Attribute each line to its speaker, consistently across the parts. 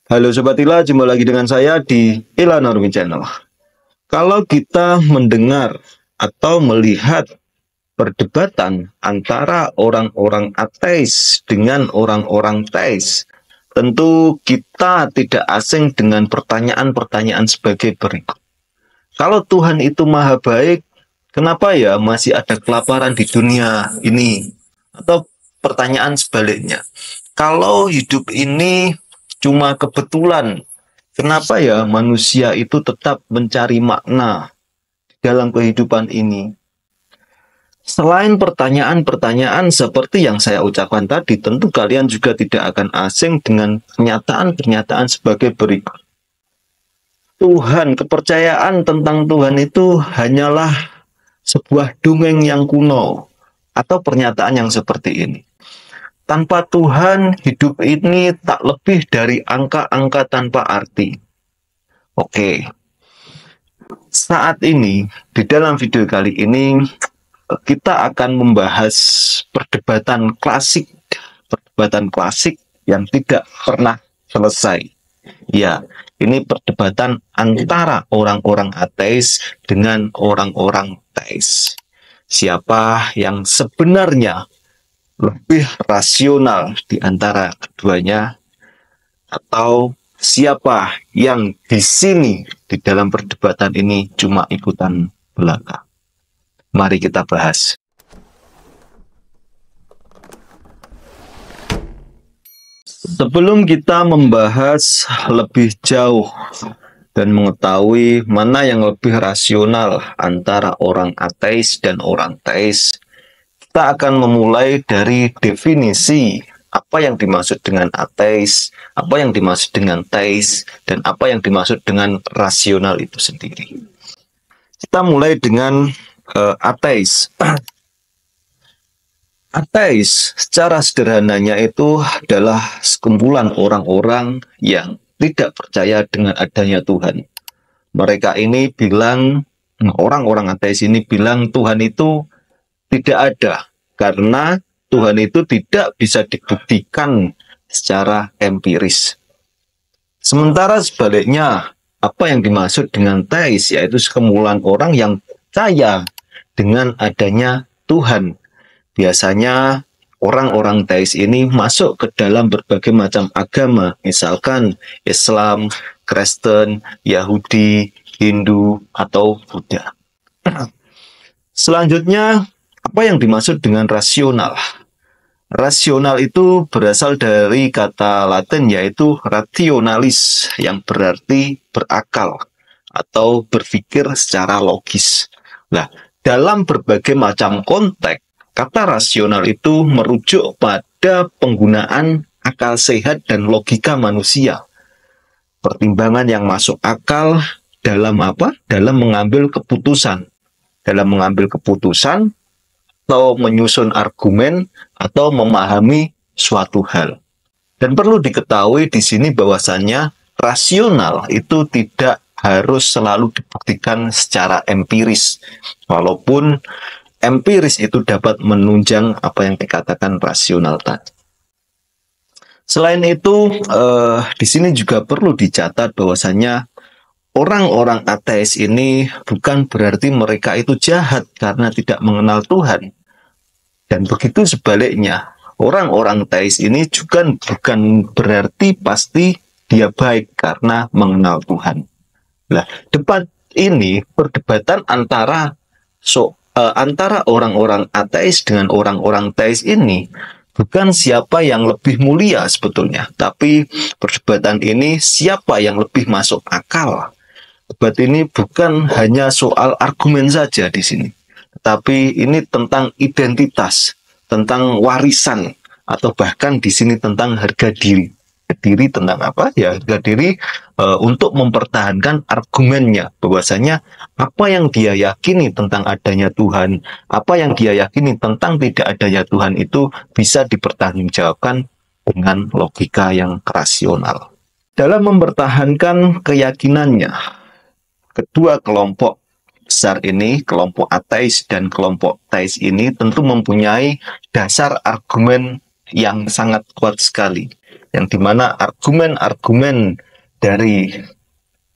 Speaker 1: Halo Sobat Ila, jumpa lagi dengan saya di Ila Normi Channel. Kalau kita mendengar atau melihat perdebatan antara orang-orang ateis dengan orang-orang teis, tentu kita tidak asing dengan pertanyaan-pertanyaan sebagai berikut. Kalau Tuhan itu maha baik, kenapa ya masih ada kelaparan di dunia ini? Atau pertanyaan sebaliknya, kalau hidup ini cuma kebetulan, kenapa ya manusia itu tetap mencari makna dalam kehidupan ini? Selain pertanyaan-pertanyaan seperti yang saya ucapkan tadi, tentu kalian juga tidak akan asing dengan pernyataan-pernyataan sebagai berikut. Tuhan, kepercayaan tentang Tuhan itu hanyalah sebuah dongeng yang kuno, atau pernyataan yang seperti ini. Tanpa Tuhan, hidup ini tak lebih dari angka-angka tanpa arti. Oke, saat ini, di dalam video kali ini, kita akan membahas perdebatan klasik yang tidak pernah selesai. Ya, ini perdebatan antara orang-orang ateis dengan orang-orang teis. Siapa yang sebenarnya lebih rasional di antara keduanya, atau siapa yang di sini di dalam perdebatan ini cuma ikutan belaka? Mari kita bahas. Sebelum kita membahas lebih jauh dan mengetahui mana yang lebih rasional antara orang ateis dan orang teis, kita akan memulai dari definisi apa yang dimaksud dengan ateis, apa yang dimaksud dengan teis, dan apa yang dimaksud dengan rasional itu sendiri. Kita mulai dengan ateis. Ateis secara sederhananya itu adalah sekumpulan orang-orang yang tidak percaya dengan adanya Tuhan. Mereka ini bilang, orang-orang ateis ini bilang Tuhan itu tidak ada, karena Tuhan itu tidak bisa dibuktikan secara empiris. Sementara sebaliknya, apa yang dimaksud dengan teis, yaitu sekumpulan orang yang percaya dengan adanya Tuhan. Biasanya orang-orang teis ini masuk ke dalam berbagai macam agama, misalkan Islam, Kristen, Yahudi, Hindu, atau Buddha. Selanjutnya, apa yang dimaksud dengan rasional? Rasional itu berasal dari kata Latin yaitu rationalis, yang berarti berakal atau berpikir secara logis. Nah, dalam berbagai macam konteks, kata rasional itu merujuk pada penggunaan akal sehat dan logika manusia. Pertimbangan yang masuk akal dalam apa? Dalam mengambil keputusan. Dalam mengambil keputusan atau menyusun argumen atau memahami suatu hal. Dan perlu diketahui di sini bahwasannya rasional itu tidak harus selalu dibuktikan secara empiris. Walaupun empiris itu dapat menunjang apa yang dikatakan rasional tadi. Selain itu, di sini juga perlu dicatat bahwasannya orang-orang ateis ini bukan berarti mereka itu jahat karena tidak mengenal Tuhan. Dan begitu sebaliknya, orang-orang teis ini juga bukan berarti pasti dia baik karena mengenal Tuhan. Nah, perdebatan antara orang-orang ateis dengan orang-orang teis ini bukan siapa yang lebih mulia sebetulnya, tapi perdebatan ini siapa yang lebih masuk akal. Debat ini bukan hanya soal argumen saja di sini, tetapi ini tentang identitas, tentang warisan, atau bahkan di sini tentang harga diri. Diri tentang apa? Ya, harga diri untuk mempertahankan argumennya, bahwasanya apa yang dia yakini tentang adanya Tuhan, apa yang dia yakini tentang tidak adanya Tuhan itu bisa dipertanggungjawabkan dengan logika yang rasional. Dalam mempertahankan keyakinannya, kedua kelompok besar ini, kelompok ateis dan kelompok teis ini tentu mempunyai dasar argumen yang sangat kuat sekali. yang dimana argumen-argumen dari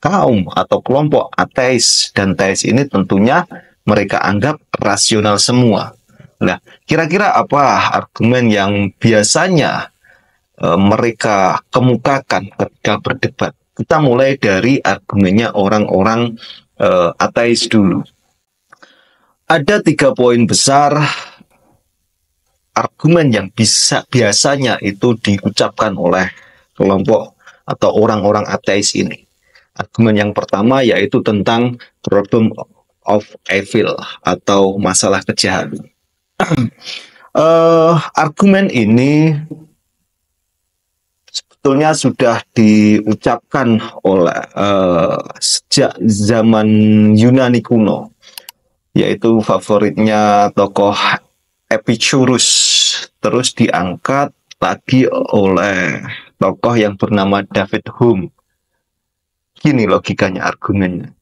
Speaker 1: kaum atau kelompok ateis dan teis ini tentunya mereka anggap rasional semua. Nah, kira-kira apa argumen yang biasanya mereka kemukakan ketika berdebat? Kita mulai dari argumennya orang-orang ateis dulu. Ada 3 poin besar argumen yang biasanya itu diucapkan oleh kelompok atau orang-orang ateis ini. Argumen yang pertama yaitu tentang problem of evil atau masalah kejahatan. Argumen ini sebetulnya sudah diucapkan oleh sejak zaman Yunani kuno, yaitu favoritnya tokoh Epicurus, terus diangkat lagi oleh tokoh yang bernama David Hume. Gini logikanya argumennya.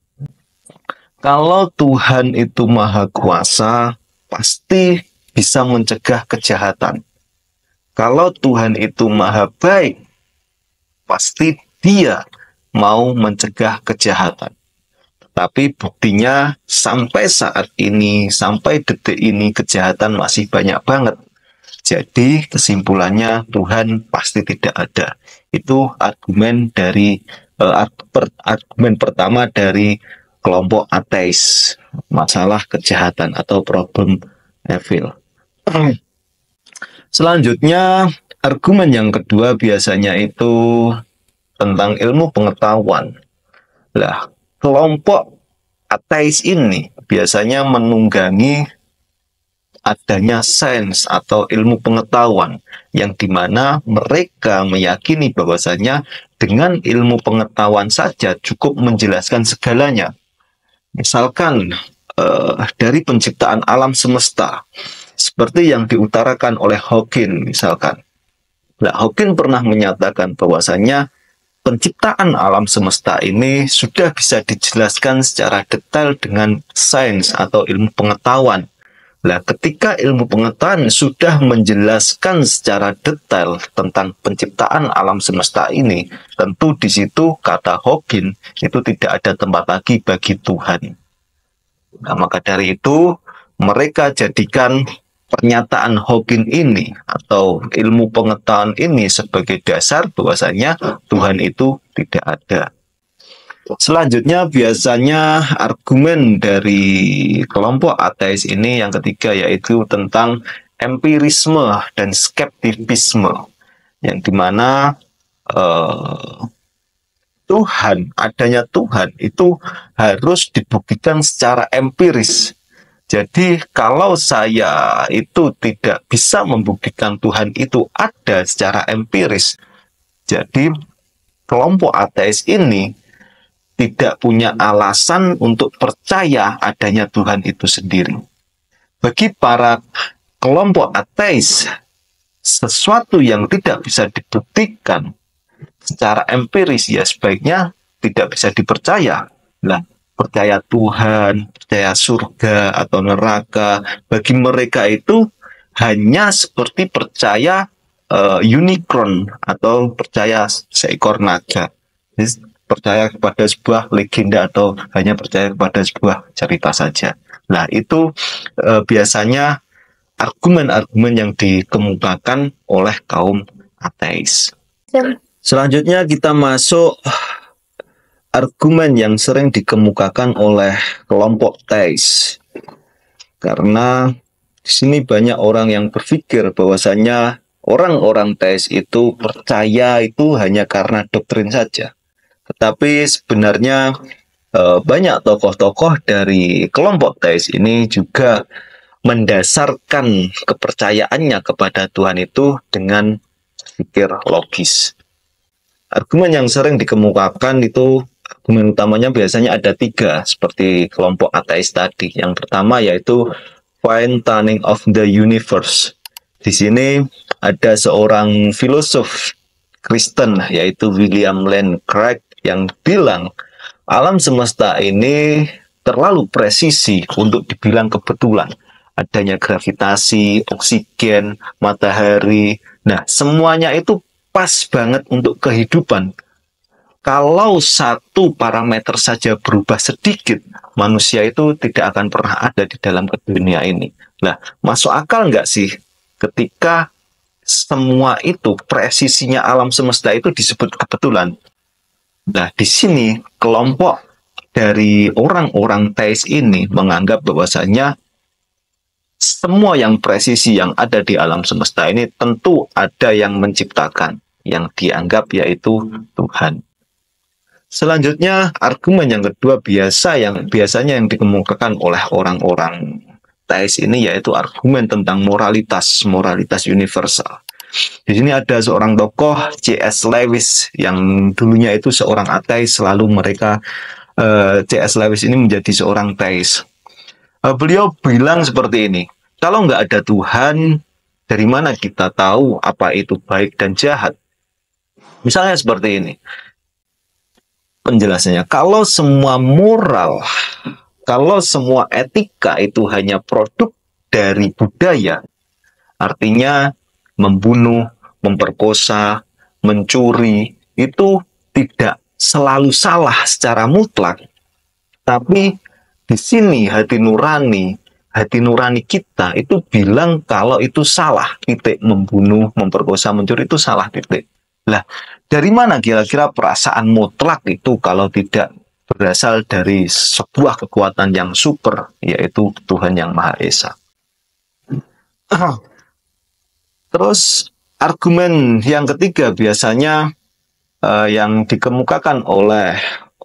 Speaker 1: Kalau Tuhan itu maha kuasa, pasti bisa mencegah kejahatan. Kalau Tuhan itu maha baik, pasti dia mau mencegah kejahatan. Tapi buktinya sampai saat ini, sampai detik ini kejahatan masih banyak banget. Jadi kesimpulannya Tuhan pasti tidak ada. Itu argumen dari argumen pertama dari kelompok ateis, masalah kejahatan atau problem evil. Selanjutnya, argumen yang kedua biasanya itu tentang ilmu pengetahuan. Lah, kelompok ateis ini biasanya menunggangi adanya sains atau ilmu pengetahuan yang dimana mereka meyakini bahwasanya dengan ilmu pengetahuan saja cukup menjelaskan segalanya. Misalkan dari penciptaan alam semesta, seperti yang diutarakan oleh Hawking misalkan. Nah, Hawking pernah menyatakan bahwasanya penciptaan alam semesta ini sudah bisa dijelaskan secara detail dengan sains atau ilmu pengetahuan. Nah, ketika ilmu pengetahuan sudah menjelaskan secara detail tentang penciptaan alam semesta ini, tentu di situ kata Hawking itu tidak ada tempat lagi bagi Tuhan. Nah, maka dari itu mereka jadikan pernyataan Hawking ini atau ilmu pengetahuan ini sebagai dasar bahwasanya Tuhan itu tidak ada. Selanjutnya biasanya argumen dari kelompok ateis ini yang ketiga yaitu tentang empirisme dan skeptisisme, yang dimana adanya Tuhan itu harus dibuktikan secara empiris. Jadi kalau saya itu tidak bisa membuktikan Tuhan itu ada secara empiris, jadi kelompok ateis ini tidak punya alasan untuk percaya adanya Tuhan itu sendiri. Bagi para kelompok ateis, sesuatu yang tidak bisa dibuktikan secara empiris ya sebaiknya tidak bisa dipercaya. Nah, percaya Tuhan, percaya surga atau neraka, bagi mereka itu hanya seperti percaya unicorn atau percaya seekor naga. Jadi, percaya kepada sebuah legenda atau hanya percaya kepada sebuah cerita saja. Nah, itu biasanya argumen-argumen yang dikemukakan oleh kaum ateis. Selanjutnya kita masuk argumen yang sering dikemukakan oleh kelompok teis. Karena di sini banyak orang yang berpikir bahwasanya orang-orang teis itu percaya itu hanya karena doktrin saja. Tetapi sebenarnya banyak tokoh-tokoh dari kelompok teis ini juga mendasarkan kepercayaannya kepada Tuhan itu dengan pikir logis. Argumen yang sering dikemukakan itu, argumen utamanya biasanya ada 3, seperti kelompok ateis tadi. Yang pertama yaitu fine tuning of the universe. Di sini ada seorang filosof Kristen yaitu William Lane Craig yang bilang alam semesta ini terlalu presisi untuk dibilang kebetulan. Adanya gravitasi, oksigen, matahari. Nah, semuanya itu pas banget untuk kehidupan. Kalau satu parameter saja berubah sedikit, manusia itu tidak akan pernah ada di dalam dunia ini. Nah, masuk akal nggak sih ketika semua itu, presisinya alam semesta itu disebut kebetulan? Nah, di sini kelompok dari orang-orang teis ini menganggap bahwasanya semua yang presisi yang ada di alam semesta ini tentu ada yang menciptakan, yang dianggap yaitu Tuhan. Selanjutnya, argumen yang kedua biasanya yang dikemukakan oleh orang-orang teis ini yaitu argumen tentang moralitas universal. Di sini ada seorang tokoh C.S. Lewis yang dulunya itu seorang ateis, lalu C.S. Lewis ini menjadi seorang teis. Beliau bilang seperti ini, kalau nggak ada Tuhan, dari mana kita tahu apa itu baik dan jahat? Misalnya seperti ini. Penjelasannya, kalau semua moral, kalau semua etika itu hanya produk dari budaya, artinya membunuh, memperkosa, mencuri, itu tidak selalu salah secara mutlak. Tapi di sini hati nurani kita itu bilang kalau itu salah, titik. Membunuh, memperkosa, mencuri itu salah, titik. Lah, dari mana kira-kira perasaan mutlak itu kalau tidak berasal dari sebuah kekuatan yang super, yaitu Tuhan Yang Maha Esa. Terus argumen yang ketiga biasanya yang dikemukakan oleh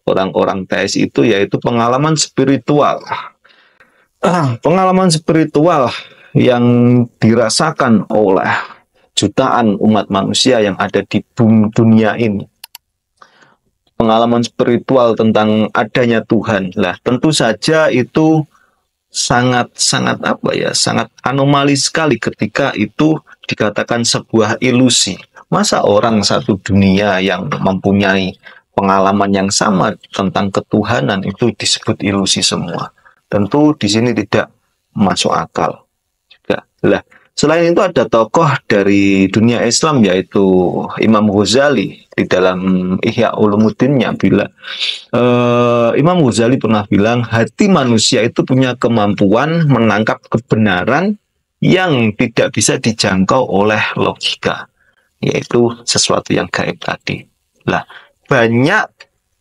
Speaker 1: orang-orang teis itu yaitu pengalaman spiritual. Pengalaman spiritual yang dirasakan oleh jutaan umat manusia yang ada di dunia ini. Pengalaman spiritual tentang adanya Tuhan. Lah, tentu saja itu sangat anomali sekali ketika itu dikatakan sebuah ilusi. Masa orang satu dunia yang mempunyai pengalaman yang sama tentang ketuhanan itu disebut ilusi semua? Tentu di sini tidak masuk akal juga. Lah, selain itu ada tokoh dari dunia Islam yaitu Imam Ghazali di dalam Ihya Ulumuddinnya bilang, Imam Ghazali pernah bilang hati manusia itu punya kemampuan menangkap kebenaran yang tidak bisa dijangkau oleh logika, yaitu sesuatu yang gaib tadi. Lah, banyak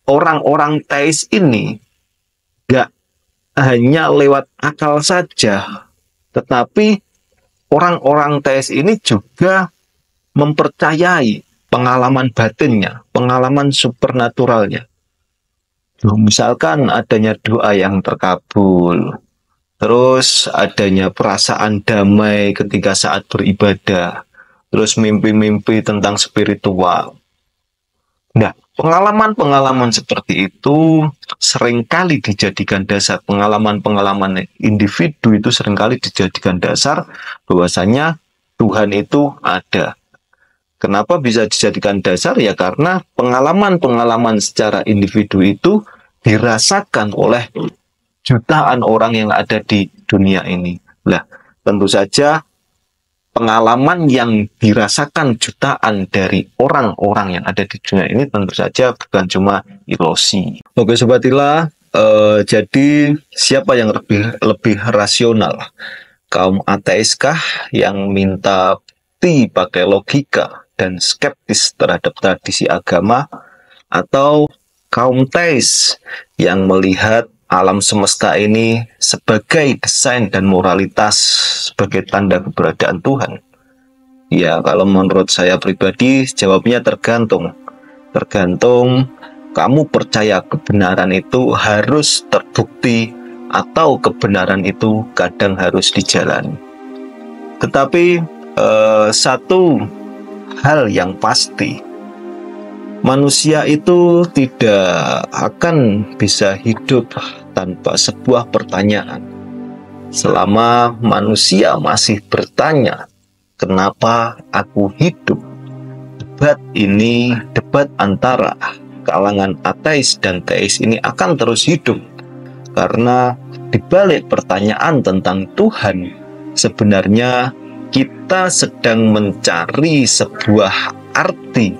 Speaker 1: orang-orang teis ini gak hanya lewat akal saja, tetapi orang-orang teis ini juga mempercayai pengalaman batinnya, pengalaman supernaturalnya. Misalkan adanya doa yang terkabul, terus adanya perasaan damai ketika saat beribadah, terus mimpi-mimpi tentang spiritual. Nah, pengalaman-pengalaman seperti itu seringkali dijadikan dasar, pengalaman-pengalaman individu itu seringkali dijadikan dasar bahwasanya Tuhan itu ada. Kenapa bisa dijadikan dasar? Ya karena pengalaman-pengalaman secara individu itu dirasakan oleh jutaan orang yang ada di dunia ini. Nah, tentu saja pengalaman yang dirasakan jutaan dari orang-orang yang ada di dunia ini tentu saja bukan cuma ilusi. Oke Sobat Ila, jadi siapa yang lebih rasional? Kaum ateiskah yang minta bukti pakai logika dan skeptis terhadap tradisi agama, atau kaum teis yang melihat alam semesta ini sebagai desain dan moralitas sebagai tanda keberadaan Tuhan? Ya, kalau menurut saya pribadi jawabnya tergantung. Tergantung kamu percaya kebenaran itu harus terbukti atau kebenaran itu kadang harus dijalani. Tetapi satu hal yang pasti, manusia itu tidak akan bisa hidup tanpa sebuah pertanyaan. Selama manusia masih bertanya, kenapa aku hidup? Debat antara kalangan ateis dan teis ini akan terus hidup. Karena di balik pertanyaan tentang Tuhan, sebenarnya kita sedang mencari sebuah arti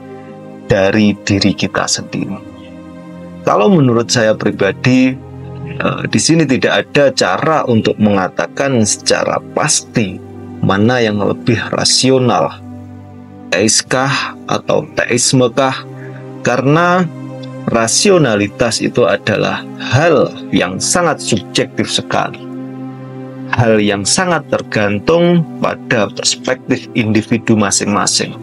Speaker 1: dari diri kita sendiri. Kalau menurut saya pribadi, di sini tidak ada cara untuk mengatakan secara pasti mana yang lebih rasional, teiskah atau teismekah, karena rasionalitas itu adalah hal yang sangat subjektif sekali, hal yang sangat tergantung pada perspektif individu masing-masing,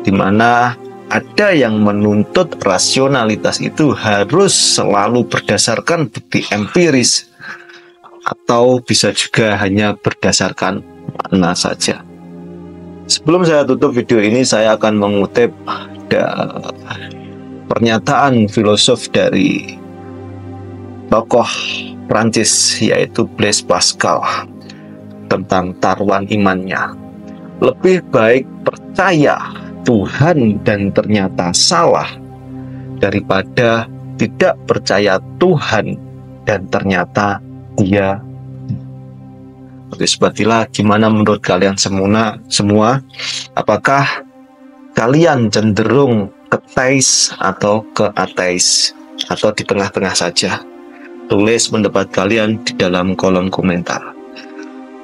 Speaker 1: di mana ada yang menuntut rasionalitas itu harus selalu berdasarkan bukti empiris, atau bisa juga hanya berdasarkan makna saja. Sebelum saya tutup video ini, saya akan mengutip pernyataan filosof dari tokoh Prancis, yaitu Blaise Pascal, tentang taruhan imannya. Lebih baik percaya Tuhan dan ternyata salah daripada tidak percaya Tuhan dan ternyata dia. Oke, sebatilah, gimana menurut kalian semua? Apakah kalian cenderung ke teis atau ke ateis, atau di tengah-tengah saja? Tulis pendapat kalian di dalam kolom komentar.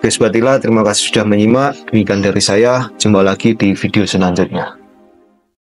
Speaker 1: Oke, sebatilah, terima kasih sudah menyimak. Demikian dari saya, jumpa lagi di video selanjutnya.